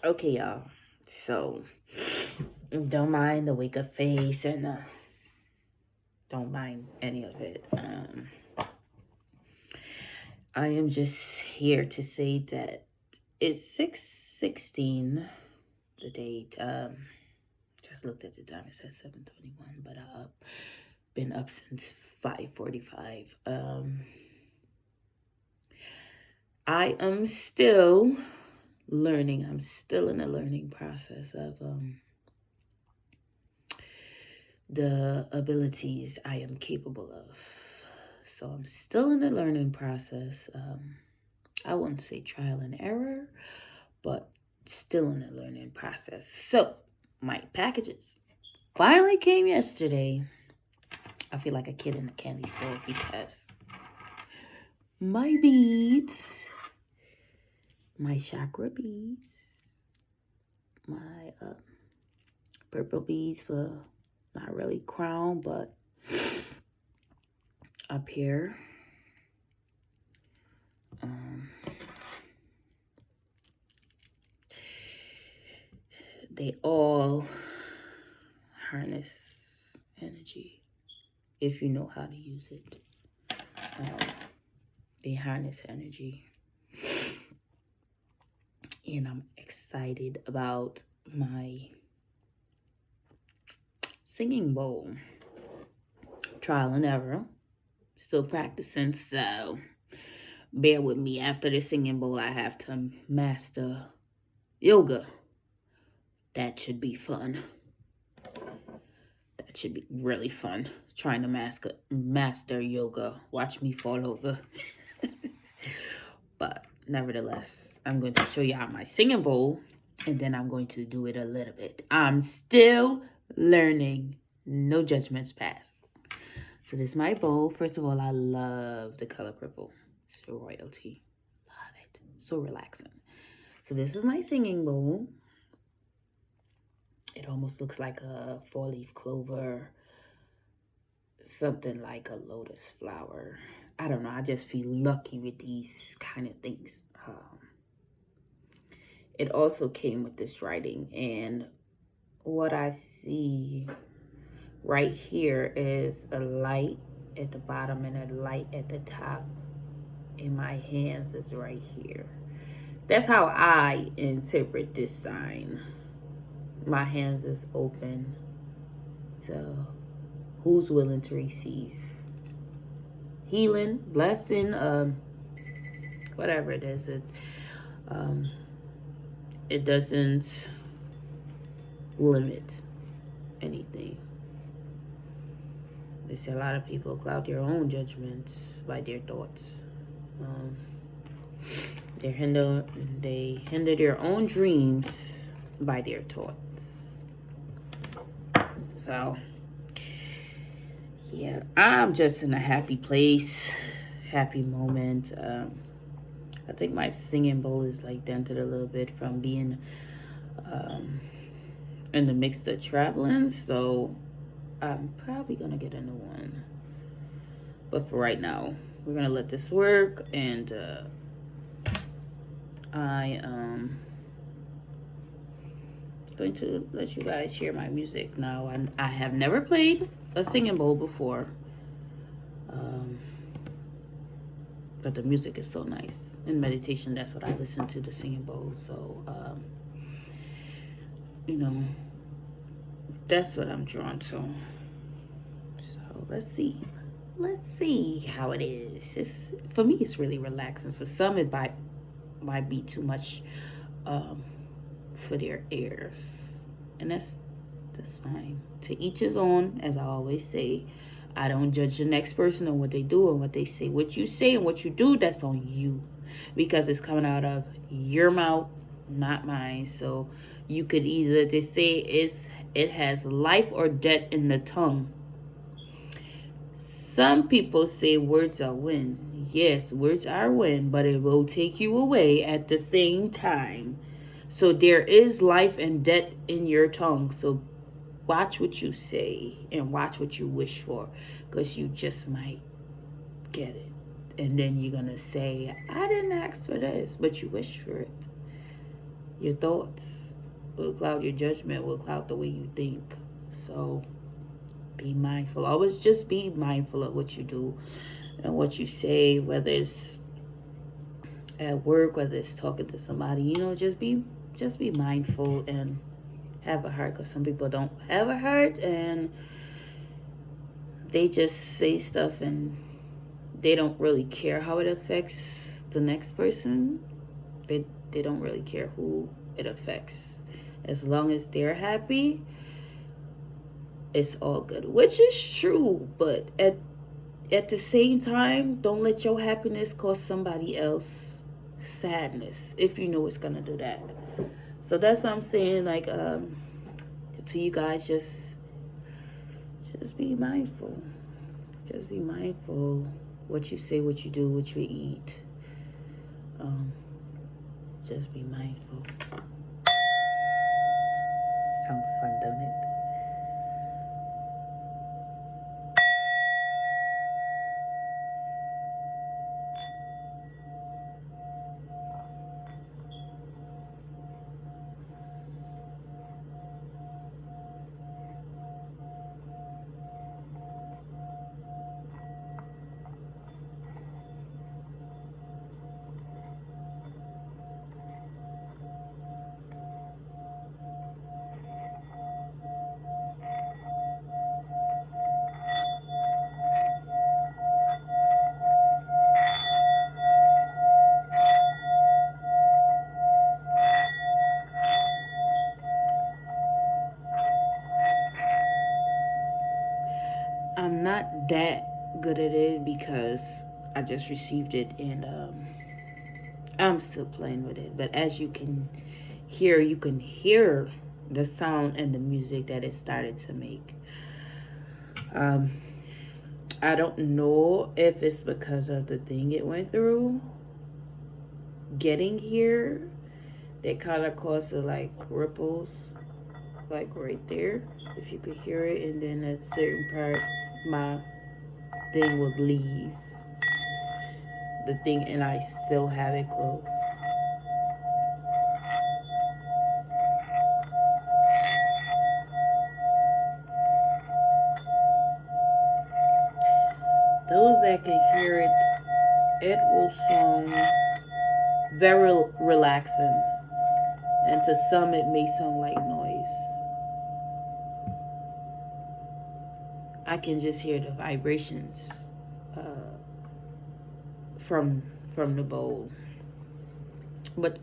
Okay, y'all. So, don't mind the wake up face and don't mind any of it. I am just here to say that it's 6:16. The date. Just looked at the time. It says 7:21, but I've been up since 5:45. I am still learning. I'm still in the learning process of the abilities I am capable of. So I'm still in the learning process. I wouldn't say trial and error, but still in the learning process. So my packages finally came yesterday. I feel like a kid in a candy store because my beads, my chakra beads, my purple beads for not really crown, but up here. They all harness energy if you know how to use it. They harness energy. And I'm excited about my singing bowl. Trial and error. Still practicing, so bear with me. After the singing bowl, I have to master yoga. That should be fun. That should be really fun. Trying to master yoga. Watch me fall over. But nevertheless, I'm going to show you how my singing bowl, and then I'm going to do it a little bit. I'm still learning. No judgments passed. So this is my bowl. First of all, I love the color purple. It's your royalty. Love it. So relaxing. So this is my singing bowl. It almost looks like a four-leaf clover. Something like a lotus flower. I don't know. I just feel lucky with these kind of things. It also came with this writing, and what I see right here is a light at the bottom and a light at the top, and my hands is right here. That's how I interpret this sign. My hands is open to who's willing to receive healing, blessing, whatever it is. It doesn't limit anything. They say a lot of people cloud their own judgments by their thoughts. They hinder their own dreams by their thoughts. So, yeah, I'm just in a happy place, happy moment. I think my singing bowl is like dented a little bit from being in the mix of traveling, so I'm probably gonna get a new one. But for right now, we're gonna let this work, and I am going to let you guys hear my music now. And I have never played a singing bowl before, but the music is so nice. In meditation, that's what I listen to, the singing bowl. So, that's what I'm drawn to. So let's see. Let's see how it is. For me, it's really relaxing. For some, it might be too much for their ears, and that's fine. To each his own, as I always say. I don't judge the next person on what they do and what they say. What you say and what you do, that's on you, because it's coming out of your mouth, not mine. So you could either, they say it has life or death in the tongue. Some people say words are wind. Yes, words are wind, but it will take you away at the same time. So there is life and death in your tongue. So watch what you say and watch what you wish for, because you just might get it. And then you're going to say, I didn't ask for this, but you wish for it. Your thoughts will cloud your judgment, will cloud the way you think. So be mindful. Always just be mindful of what you do and what you say, whether it's at work, whether it's talking to somebody. Just be mindful and have a heart, because some people don't have a heart and they just say stuff and they don't really care how it affects the next person. They don't really care who it affects. As long as they're happy, it's all good, which is true. But at the same time, don't let your happiness cause somebody else sadness, if you know it's gonna do that. So that's what I'm saying. Like, to you guys, just be mindful. Just be mindful what you say, what you do, what you eat. Just be mindful. Sounds fun, doesn't it? I'm not that good at it because I just received it, and I'm still playing with it. But as you can hear the sound and the music that it started to make. Um, I don't know if it's because of the thing it went through getting here that kind of caused the like ripples, like right there, if you could hear it, and then at certain part, my thing would leave the thing, and I still have it closed. Those that can hear it, it will sound very relaxing, and to some it may sound like noise. I can just hear the vibrations from from the bowl. But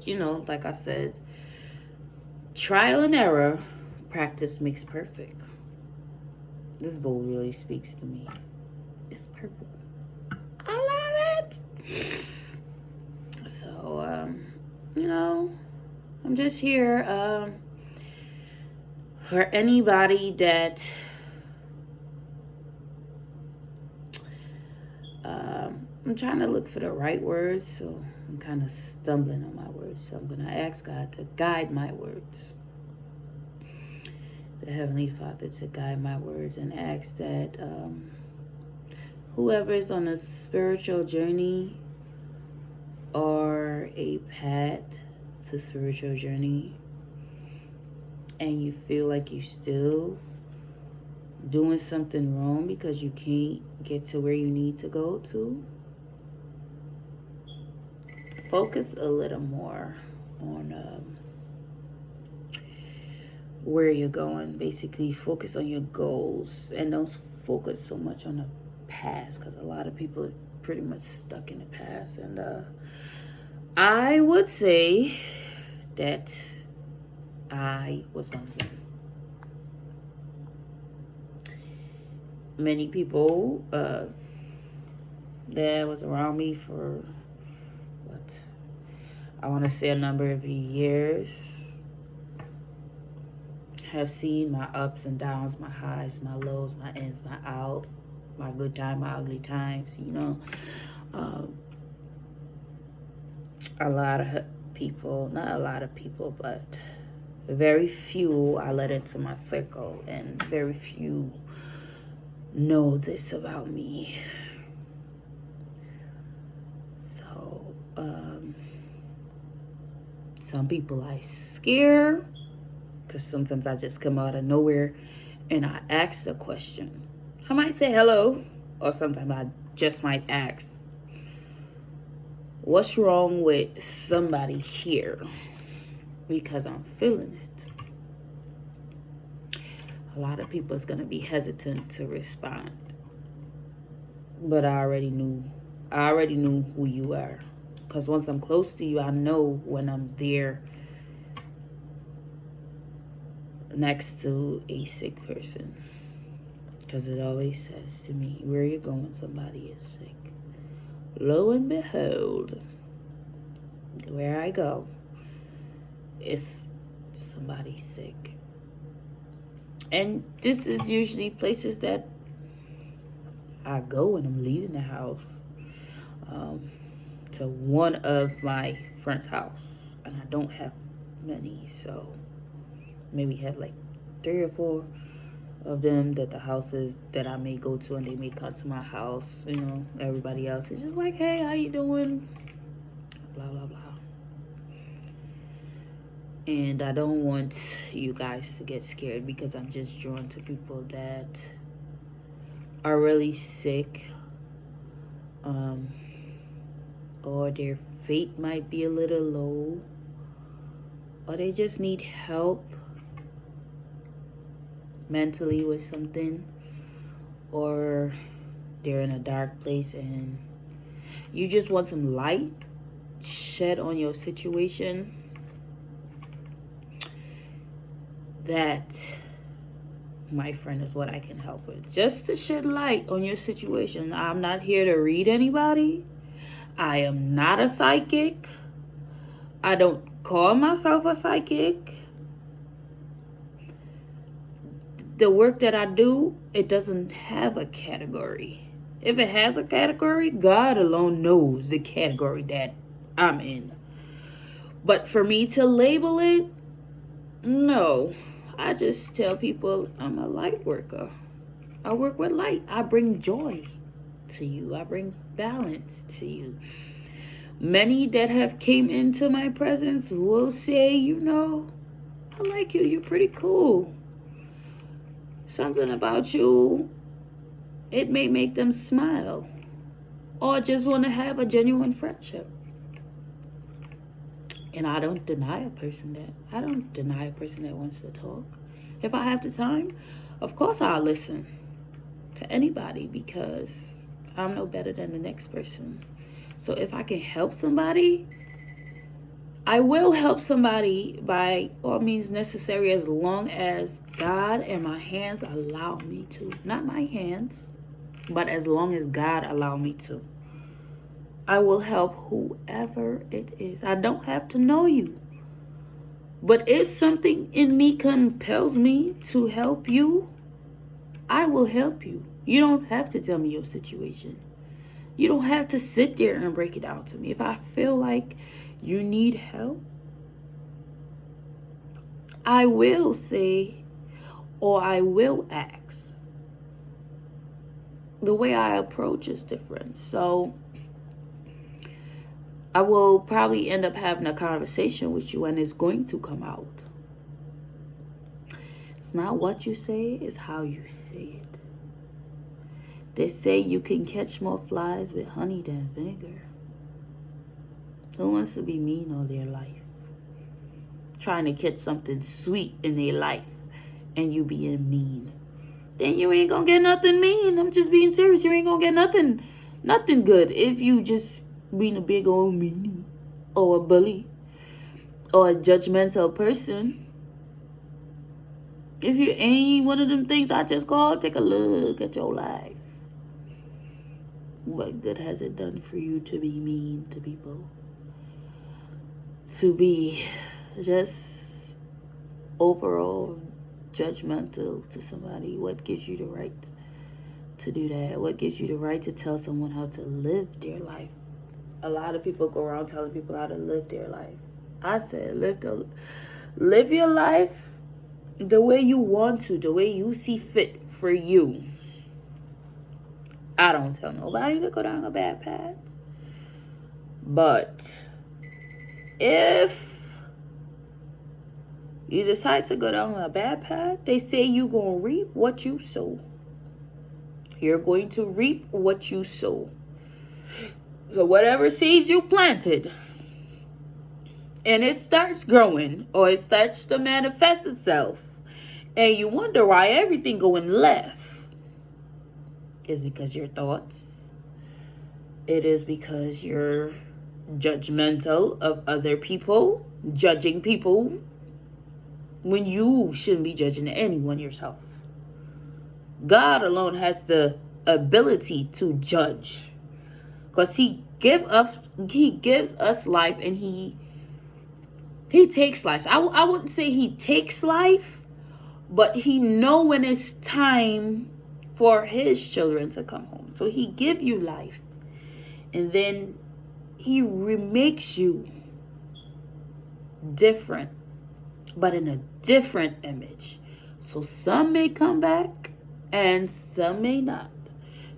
like I said, trial and error, practice makes perfect. This bowl really speaks to me. It's purple. I love it. So, I'm just here for anybody that I'm trying to look for the right words, so I'm kind of stumbling on my words. So I'm going to ask God to guide my words, the Heavenly Father to guide my words, and ask that whoever is on a spiritual journey or a path to spiritual journey, and you feel like you still doing something wrong because you can't get to where you need to go to, focus a little more on where you're going. Basically, focus on your goals and don't focus so much on the past, because a lot of people are pretty much stuck in the past. And I would say that I was one of them. Many people that was around me for I want to say a number of years have seen my ups and downs, my highs, my lows, my ins, my out, my good time, my ugly times. A lot of people, not a lot of people, but very few I let into my circle, and very few know this about me. So Some people I scare because sometimes I just come out of nowhere and I ask a question. I might say hello, or sometimes I just might ask, what's wrong with somebody here? Because I'm feeling it. A lot of people is going to be hesitant to respond. But I already knew who you are. Because once I'm close to you, I know when I'm there next to a sick person. Because it always says to me, where you going, somebody is sick. Lo and behold, where I go, it's somebody sick. And this is usually places that I go when I'm leaving the house. To one of my friend's house. And I don't have many, so maybe have like 3 or 4 of them that the houses that I may go to, and they may come to my house. You know, everybody else is just like, hey, how you doing? Blah, blah, blah. And I don't want you guys to get scared, because I'm just drawn to people that are really sick, or their faith might be a little low, or they just need help mentally with something, or they're in a dark place and you just want some light shed on your situation. That, my friend, is what I can help with. Just to shed light on your situation. I'm not here to read anybody. I am not a psychic. I don't call myself a psychic. The work that I do, it doesn't have a category. If it has a category, God alone knows the category that I'm in. But for me to label it, no. I just tell people I'm a light worker. I work with light. I bring joy to you. I bring balance to you. Many that have came into my presence will say, you know, I like you. You're pretty cool. Something about you, it may make them smile, or just want to have a genuine friendship. And I don't deny a person that wants to talk. If I have the time, of course I'll listen to anybody, because I'm no better than the next person. So if I can help somebody, I will help somebody by all means necessary, as long as God and my hands allow me to. Not my hands, but as long as God allow me to. I will help whoever it is. I don't have to know you. But if something in me compels me to help you, I will help you. You don't have to tell me your situation. You don't have to sit there and break it out to me. If I feel like you need help, I will say, or I will ask. The way I approach is different. So I will probably end up having a conversation with you, and it's going to come out. It's not what you say, it's how you say it. They say you can catch more flies with honey than vinegar. Who wants to be mean all their life? Trying to catch something sweet in their life, and you being mean. Then you ain't gonna get nothing mean. I'm just being serious. You ain't gonna get nothing good if you just being a big old meanie, or a bully, or a judgmental person. If you ain't one of them things I just called, take a look at your life. What good has it done for you to be mean to people? To be just overall judgmental to somebody? What gives you the right to do that? What gives you the right to tell someone how to live their life? A lot of people go around telling people how to live their life. I said, live your life the way you want to, the way you see fit for you. I don't tell nobody to go down a bad path. But if You decide to go down a bad path, they say you're going to reap what you sow. You're going to reap what you sow. So whatever seeds you planted, and it starts growing or it starts to manifest itself, and you wonder why everything going left, is because your thoughts. It is because you're judgmental of other people, judging people when you shouldn't be judging anyone yourself. God alone has the ability to judge, because he gives us life, and he takes life. I wouldn't say he takes life, but he know when it's time for his children to come home. So he give you life, and then he remakes you different, but in a different image. So some may come back and some may not.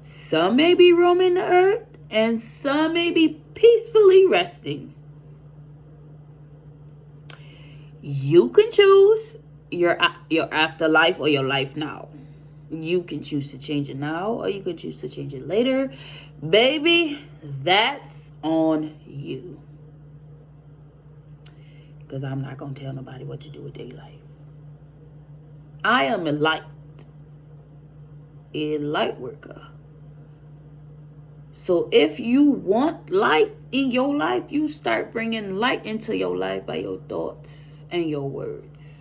Some may be roaming the earth and some may be peacefully resting. You can choose your afterlife or your life now. You can choose to change it now or you can choose to change it later. Baby, that's on you. Because I'm not going to tell nobody what to do with their life. I am a light worker. So if you want light in your life, you start bringing light into your life by your thoughts and your words.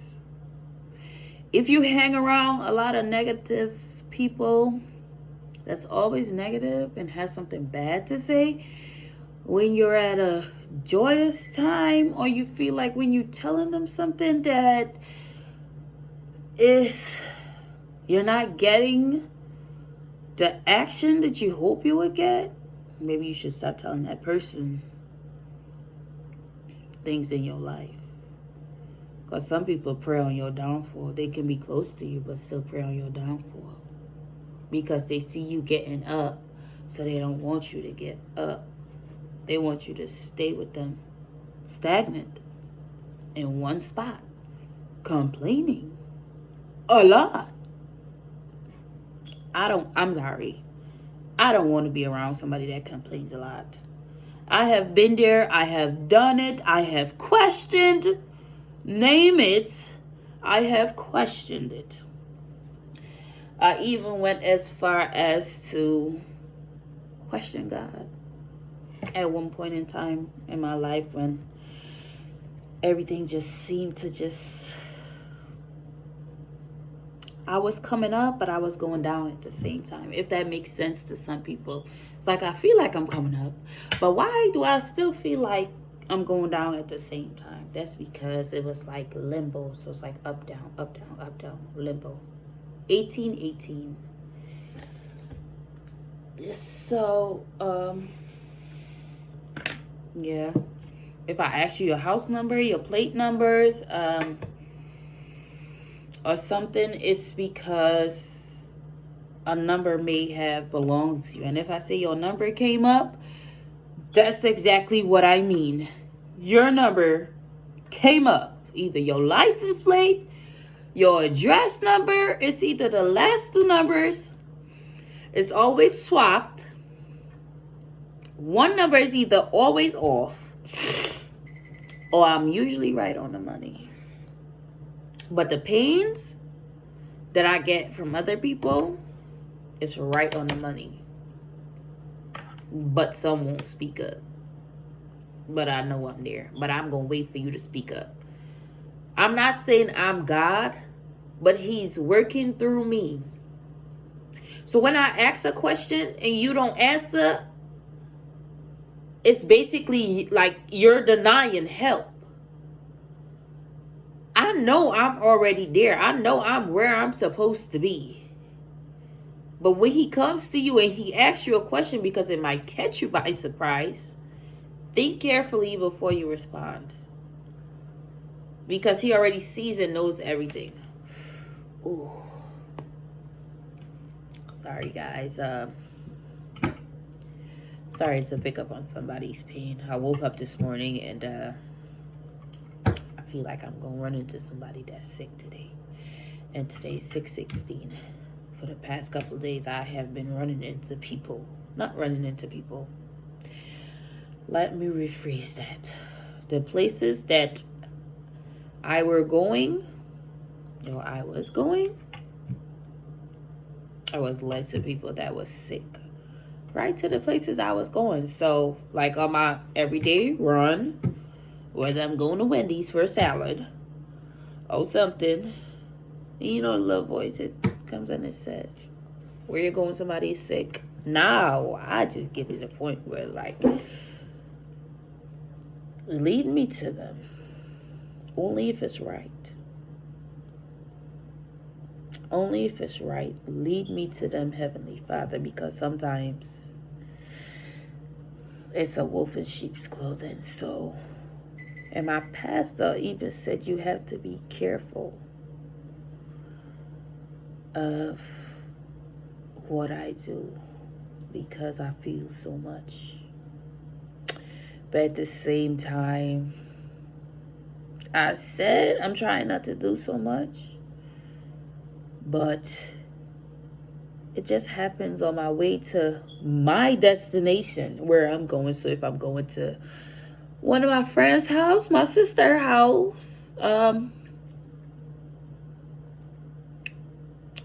If you hang around a lot of negative people that's always negative and has something bad to say, when you're at a joyous time, or you feel like when you're telling them something that is you're not getting the action that you hope you would get, maybe you should stop telling that person things in your life. Because some people prey on your downfall. They can be close to you but still prey on your downfall, because they see you getting up, so they don't want you to get up. They want you to stay with them stagnant in one spot, complaining a lot. I'm sorry. I don't want to be around somebody that complains a lot. I have been there. I have done it. I have questioned. Name it. I have questioned it. I even went as far as to question God at one point in time in my life, when everything just seemed to I was coming up, but I was going down at the same time. If that makes sense to some people. It's like I feel like I'm coming up, but why do I still feel like I'm going down at the same time? That's because it was like limbo. So it's like up, down, limbo. 18. So, yeah. If I ask you your house number, your plate numbers, or something, it's because a number may have belonged to you. And if I say your number came up, that's exactly what I mean. Your number came up. Either your license plate, your address number, it's either the last two numbers. It's always swapped. One number is either always off, or I'm usually right on the money. But the pains that I get from other people is right on the money. But some won't speak up. But I know I'm there. But I'm going to wait for you to speak up. I'm not saying I'm God, but he's working through me. So when I ask a question and you don't answer, it's basically like you're denying help. I know I'm already there. I know I'm where I'm supposed to be. But when he comes to you and he asks you a question, because it might catch you by surprise, think carefully before you respond. Because he already sees and knows everything. Ooh. Sorry, guys. Sorry to pick up on somebody's pain. I woke up this morning and I feel like I'm going to run into somebody that's sick today. And today's 6/16. For the past couple of days, I have been running into people. Not running into people. Let me rephrase that. The places that I was going, I was led to people that was sick. Right to the places I was going. So, like on my everyday run, whether I'm going to Wendy's for a salad or something, you know the little voice, it comes in and says, where you're going, somebody's sick. Now, I just get to the point where, like, lead me to them. Only if it's right. Only if it's right. Lead me to them, Heavenly Father, because sometimes it's a wolf in sheep's clothing. So, and my pastor even said you have to be careful of what I do because I feel so much. But at the same time, I said I'm trying not to do so much, but it just happens on my way to my destination where I'm going. So if I'm going to one of my friends' house, my sister's house,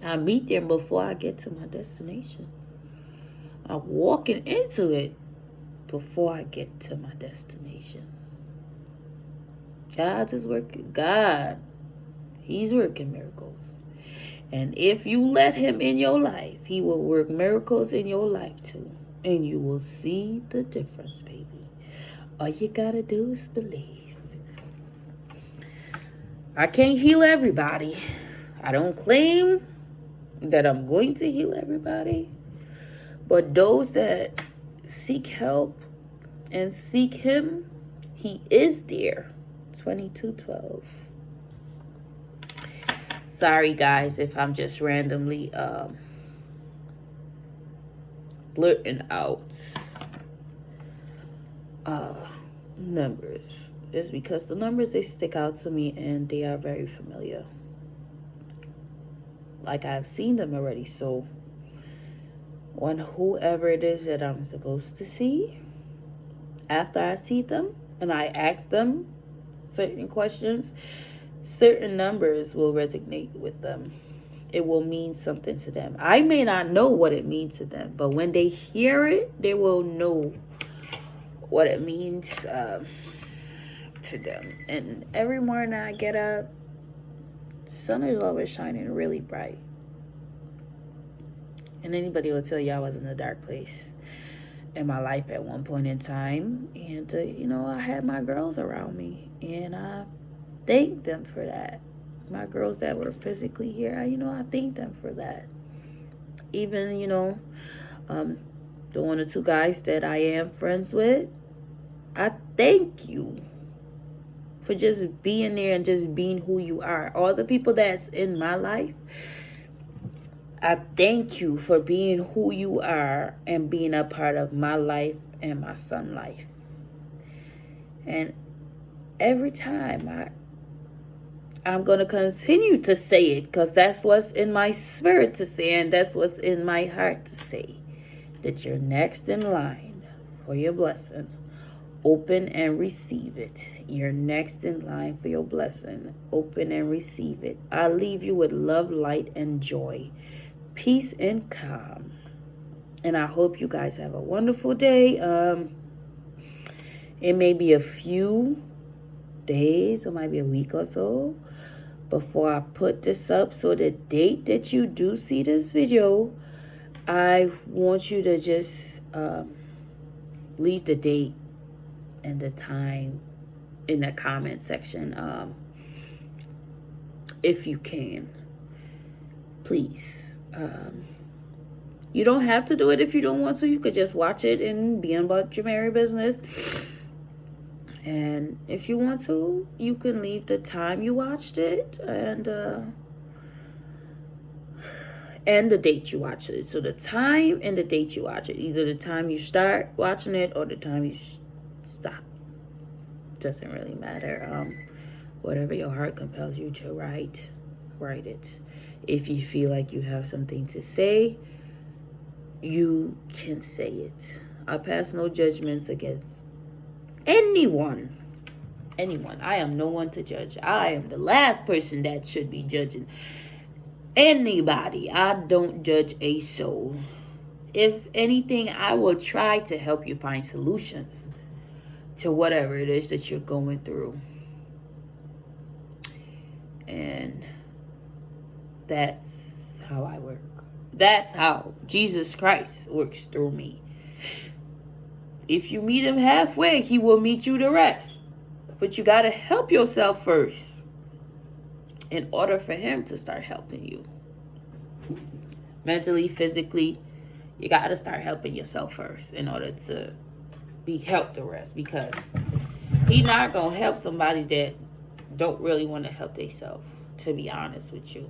I meet them before I get to my destination. I'm walking into it before I get to my destination. God is working. God, He's working miracles. And if you let Him in your life, He will work miracles in your life too. And you will see the difference, baby. All you gotta do is believe. I can't heal everybody. I don't claim that I'm going to heal everybody. But those that seek help and seek Him, He is there. 22:12. Sorry, guys, if I'm just randomly blurting out numbers. It's because the numbers, they stick out to me and they are very familiar. Like I've seen them already. So when whoever it is that I'm supposed to see, after I see them and I ask them certain questions, certain numbers will resonate with them. It will mean something to them. I may not know what it means to them, but when they hear it, they will know what it means to them. And every morning I get up, the sun is always shining really bright. And anybody will tell you I was in a dark place in my life at one point in time. And, I had my girls around me. And I thank them for that. My girls that were physically here, I thank them for that. Even, the one or two guys that I am friends with, I thank you for just being there and just being who you are. All the people that's in my life, I thank you for being who you are and being a part of my life and my son's life. And every time I'm going to continue to say it because that's what's in my spirit to say and that's what's in my heart to say. That you're next in line for your blessing. Open and receive it. You're next in line for your blessing. Open and receive it. I leave you with love, light, and joy. Peace and calm. And I hope you guys have a wonderful day. It may be a few days, or might be a week or so before I put this up. So the date that you do see this video, I want you to just leave the date and the time in the comment section, if you can, please. You don't have to do it if you don't want to. You could just watch it and be about your merry business. And if you want to, you can leave the time you watched it and the date you watch it. So the time and the date you watch it. Either the time you start watching it or the time you stop. Doesn't really matter. Whatever your heart compels you to write, write it. If you feel like you have something to say, you can say it. I pass no judgments against anyone. Anyone. I am no one to judge. I am the last person that should be judging anybody. I don't judge a soul. If anything, I will try to help you find solutions to whatever it is that you're going through. And that's how I work. That's how Jesus Christ works through me. If you meet him halfway, he will meet you the rest. But you got to help yourself first in order for him to start helping you. Mentally, physically, you got to start helping yourself first in order to be helped the rest. Because he's not going to help somebody that don't really want to help themselves, to be honest with you.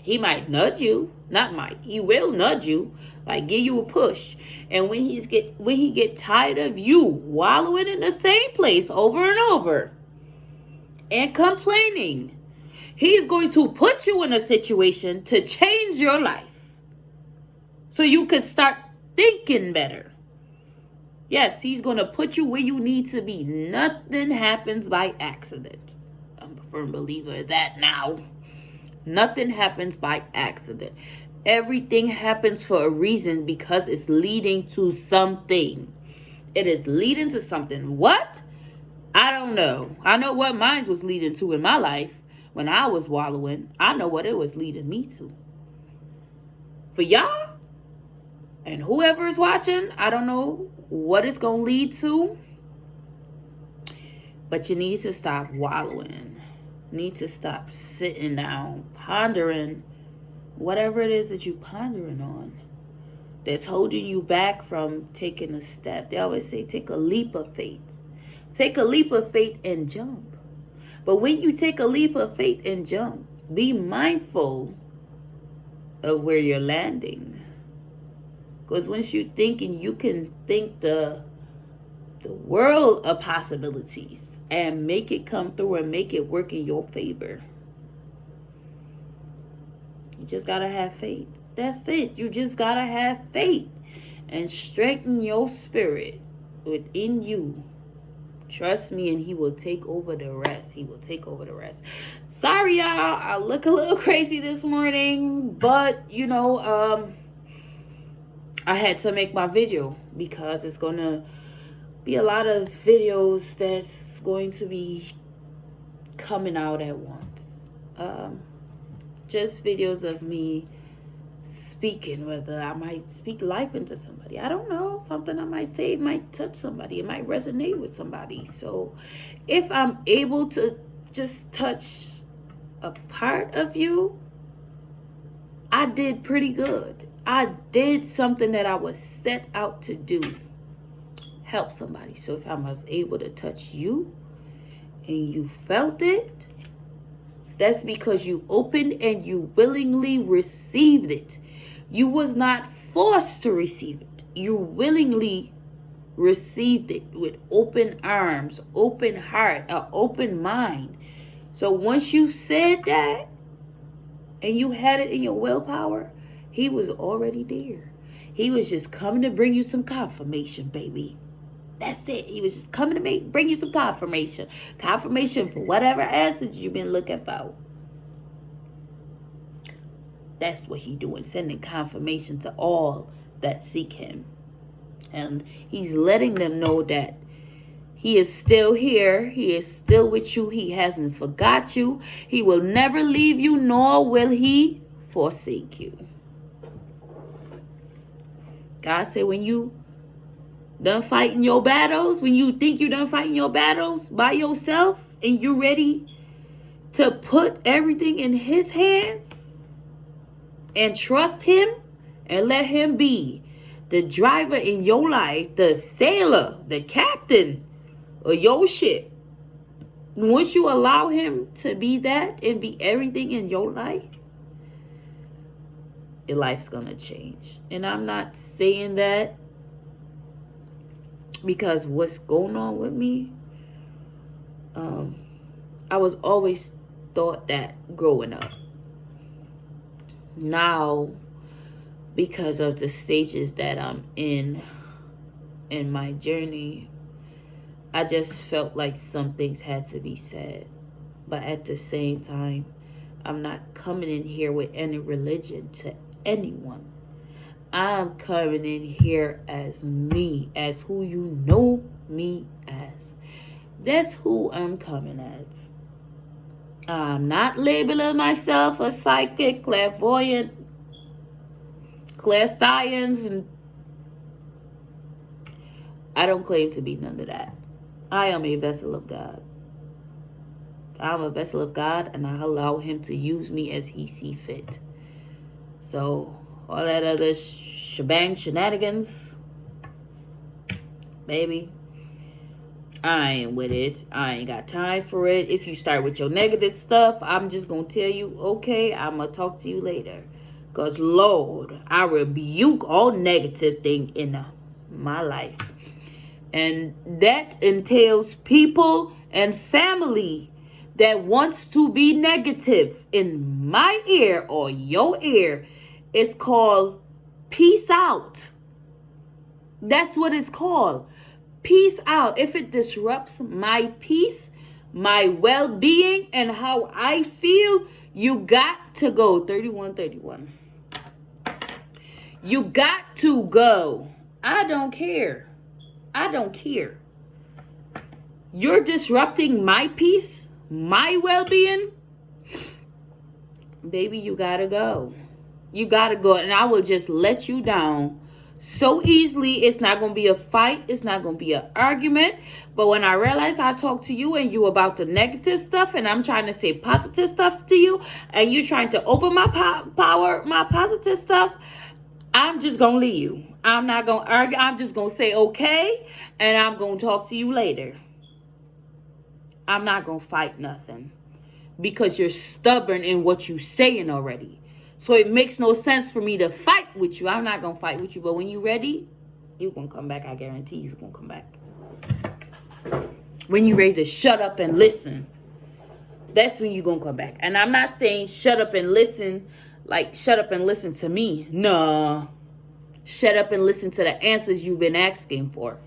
He might nudge you, not might. He will nudge you, like give you a push. And when he get tired of you wallowing in the same place over and over and complaining, he's going to put you in a situation to change your life so you can start thinking better. Yes, he's going to put you where you need to be. Nothing happens by accident. I'm a firm believer of that now. Nothing happens by accident. Everything happens for a reason because it's leading to something. It is leading to something. What? I don't know. I know what mine was leading to in my life when I was wallowing. I know what it was leading me to. For y'all and whoever is watching, I don't know what it's going to lead to. But you need to stop wallowing. Need to stop sitting down, pondering whatever it is that you're pondering on that's holding you back from taking a step. They always say take a leap of faith. Take a leap of faith and jump. But when you take a leap of faith and jump, be mindful of where you're landing. Because once you're thinking, you can think the world of possibilities and make it come through and make it work in your favor. You just gotta have faith. That's it. You just gotta have faith and strengthen your spirit within you. Trust me, and he will take over the rest. He will take over the rest. Sorry, y'all. I look a little crazy this morning, but I had to make my video because it's gonna be a lot of videos that's going to be coming out at once. Just videos of me speaking, whether I might speak life into somebody. I don't know. Something I might say might touch somebody. It might resonate with somebody. So if I'm able to just touch a part of you, I did pretty good. I did something that I was set out to do. Help somebody. So if I was able to touch you and you felt it, that's because you opened and you willingly received it. You was not forced to receive it. You willingly received it with open arms, open heart, an open mind. So once you said that and you had it in your willpower, he was already there. He was just coming to bring you some confirmation, baby. That's it. He was just coming to bring you some confirmation. Confirmation for whatever answer you've been looking for. That's what he's doing. Sending confirmation to all that seek him. And he's letting them know that he is still here. He is still with you. He hasn't forgot you. He will never leave you, nor will he forsake you. God said when you done fighting your battles, when you think you're done fighting your battles by yourself and you're ready to put everything in his hands and trust him and let him be the driver in your life, the sailor, the captain of your ship. Once you allow him to be that and be everything in your life, your life's gonna change. And I'm not saying that because what's going on with me, I was always thought that growing up. Now, because of the stages that I'm in my journey, I just felt like some things had to be said. But at the same time, I'm not coming in here with any religion to anyone. I'm coming in here as me, as who you know me as. That's who I'm coming as. I'm not labeling myself a psychic, clairvoyant, clairscience, and I don't claim to be none of that. I am a vessel of God. I'm a vessel of God, and I allow Him to use me as He see fit. So, all that other shebang shenanigans, baby, I ain't with it. I ain't got time for it. If you start with your negative stuff, I'm just going to tell you, okay, I'm going to talk to you later. Because, Lord, I rebuke all negative thing in my life. And that entails people and family that wants to be negative in my ear or your ear. It's called peace out. That's what it's called. Peace out. If it disrupts my peace, my well-being, and how I feel, you got to go. 3131. You got to go. I don't care. I don't care. You're disrupting my peace, my well-being. Baby, you gotta go. You gotta go. And I will just let you down so easily. It's not going to be a fight. It's not going to be an argument. But when I realize I talk to you and you about the negative stuff and I'm trying to say positive stuff to you and you trying to over my power, my positive stuff, I'm just going to leave you. I'm not going to argue. I'm just going to say okay, and I'm going to talk to you later. I'm not going to fight nothing because you're stubborn in what you're saying already. So it makes no sense for me to fight with you. I'm not going to fight with you. But when you're ready, you're going to come back. I guarantee you're going to come back. When you're ready to shut up and listen, that's when you're going to come back. And I'm not saying shut up and listen, like shut up and listen to me. No. Shut up and listen to the answers you've been asking for.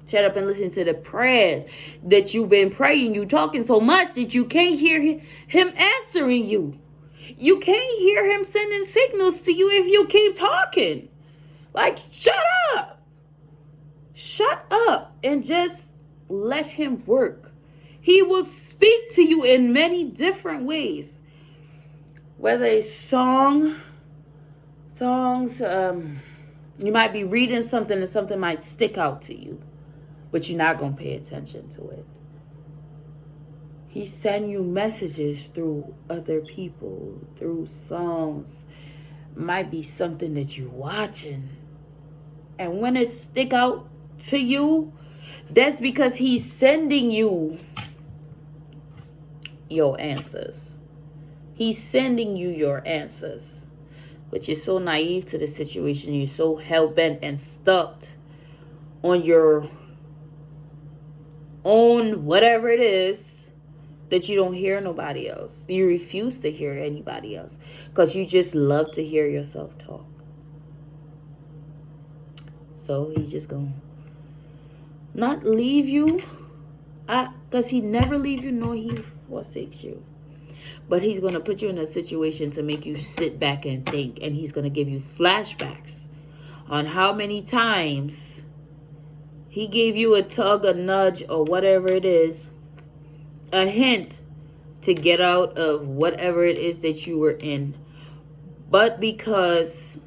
Shut up and listen to the prayers that you've been praying. You talking so much that you can't hear him answering you. You can't hear him sending signals to you if you keep talking. Like, shut up. Shut up and just let him work. He will speak to you in many different ways. Whether it's songs, you might be reading something and something might stick out to you, but you're not going to pay attention to it. He send you messages through other people, through songs. Might be something that you're watching. And when it stick out to you, that's because he's sending you your answers. He's sending you your answers. But you're so naive to the situation. You're so hell-bent and stuck on your own whatever it is that you don't hear nobody else. You refuse to hear anybody else because you just love to hear yourself talk. So he's just going to not leave you, because he never leaves you nor he forsakes you. But he's going to put you in a situation to make you sit back and think. And he's going to give you flashbacks on how many times he gave you a tug, a nudge, or whatever it is, a hint to get out of whatever it is that you were in. But because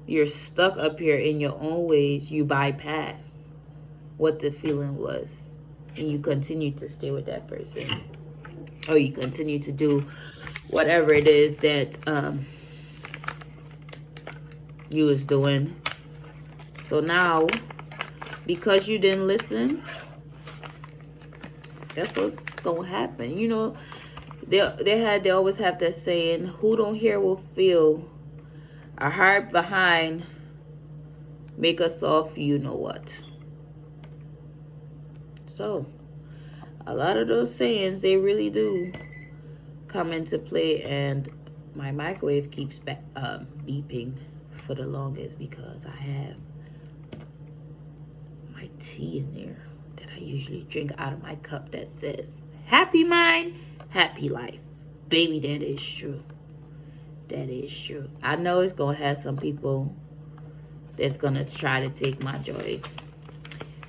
you're stuck up here in your own ways, you bypass what the feeling was. And you continue to stay with that person. Or you continue to do whatever it is that you was doing. So now, because you didn't listen, that's what's gonna happen. You know, they always have that saying, who don't hear will feel. A heart behind make us off you know what. So A lot of those sayings, they really do come into play, and my microwave keeps beeping for the longest because I have my tea in there that I usually drink out of my cup that says happy mind, happy life. Baby, that is true. That is true. I know it's gonna have some people that's gonna try to take my joy.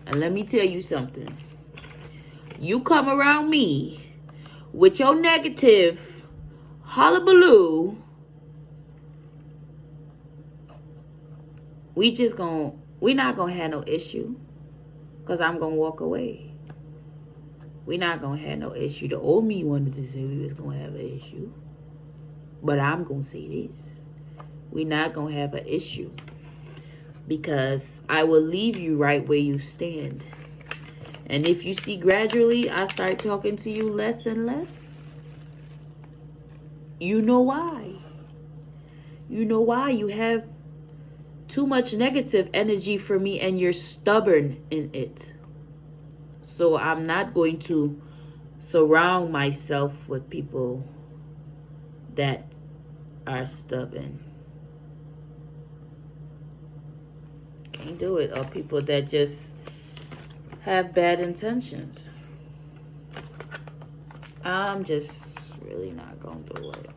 And let me tell you something. You come around me with your negative hullabaloo, we not gonna have no issue. Cause I'm gonna walk away. We not gonna have no issue. The old me wanted to say we was gonna have an issue. But I'm gonna say this. We not gonna have an issue. Because I will leave you right where you stand. And if you see gradually I start talking to you less and less, you know why. You know why. You have too much negative energy for me and you're stubborn in it. So I'm not going to surround myself with people that are stubborn. Can't do it. Or people that just have bad intentions. I'm just really not gonna do it.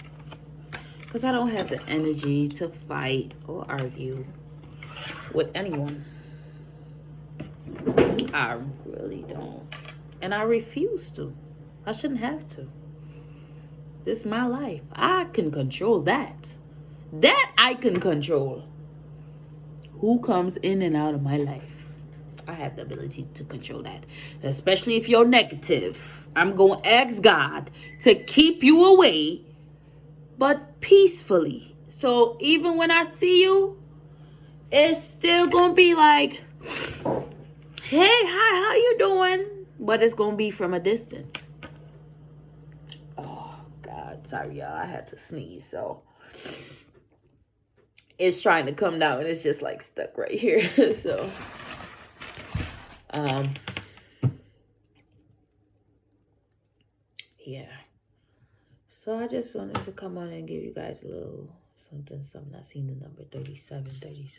Because I don't have the energy to fight or argue with anyone. I really don't. And I refuse to. I shouldn't have to. This is my life. I can control that. That I can control. Who comes in and out of my life? I have the ability to control that. Especially if you're negative. I'm going to ask God to keep you away, but peacefully. So even when I see you, it's still going to be like, hey, hi, how you doing? But it's going to be from a distance. Oh, God. Sorry, y'all. I had to sneeze, so it's trying to come down and it's just like stuck right here. So, yeah. So I just wanted to come on and give you guys a little something. I seen the number 3737.